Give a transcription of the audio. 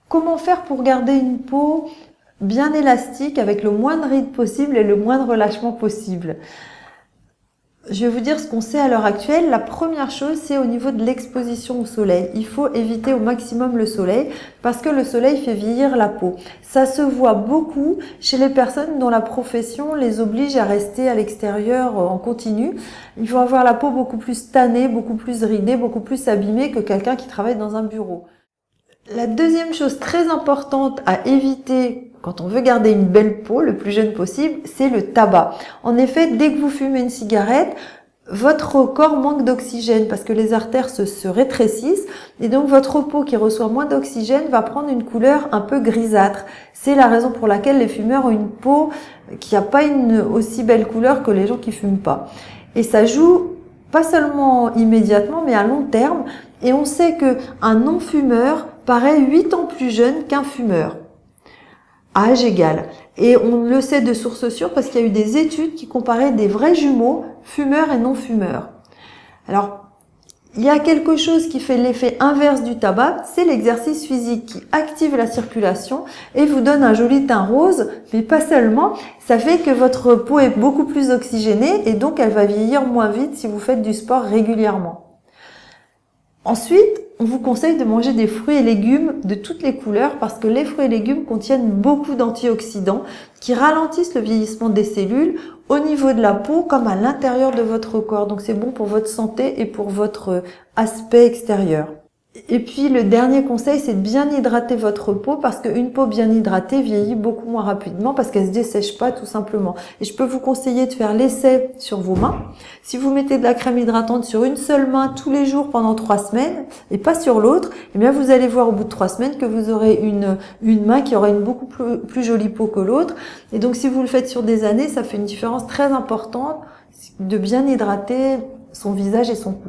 Comment faire pour garder une peau bien élastique avec le moins de rides possible et le moins de relâchement possible? Je vais vous dire ce qu'on sait à l'heure actuelle. La première chose, c'est au niveau de l'exposition au soleil. Il faut éviter au maximum le soleil parce que le soleil fait vieillir la peau. Ça se voit beaucoup chez les personnes dont la profession les oblige à rester à l'extérieur en continu. Ils vont avoir la peau beaucoup plus tannée, beaucoup plus ridée, beaucoup plus abîmée que quelqu'un qui travaille dans un bureau. La deuxième chose très importante à éviter quand on veut garder une belle peau le plus jeune possible, c'est le tabac. En effet, dès que vous fumez une cigarette, votre corps manque d'oxygène parce que les artères se rétrécissent et donc votre peau qui reçoit moins d'oxygène va prendre une couleur un peu grisâtre. C'est la raison pour laquelle les fumeurs ont une peau qui n'a pas une aussi belle couleur que les gens qui fument pas. Et ça joue pas seulement immédiatement mais à long terme et on sait qu'un non-fumeur paraît 8 ans plus jeune qu'un fumeur, à âge égal. Et on le sait de source sûre parce qu'il y a eu des études qui comparaient des vrais jumeaux, fumeurs et non-fumeurs. Alors, il y a quelque chose qui fait l'effet inverse du tabac, c'est l'exercice physique qui active la circulation et vous donne un joli teint rose, mais pas seulement, ça fait que votre peau est beaucoup plus oxygénée et donc elle va vieillir moins vite si vous faites du sport régulièrement. Ensuite, on vous conseille de manger des fruits et légumes de toutes les couleurs parce que les fruits et légumes contiennent beaucoup d'antioxydants qui ralentissent le vieillissement des cellules au niveau de la peau comme à l'intérieur de votre corps. Donc c'est bon pour votre santé et pour votre aspect extérieur. Et puis le dernier conseil, c'est de bien hydrater votre peau parce qu'une peau bien hydratée vieillit beaucoup moins rapidement parce qu'elle se dessèche pas tout simplement. Et je peux vous conseiller de faire l'essai sur vos mains. Si vous mettez de la crème hydratante sur une seule main tous les jours pendant 3 semaines et pas sur l'autre, eh bien vous allez voir au bout de 3 semaines que vous aurez une main qui aura une beaucoup plus jolie peau que l'autre. Et donc si vous le faites sur des années, ça fait une différence très importante de bien hydrater son visage et son cou.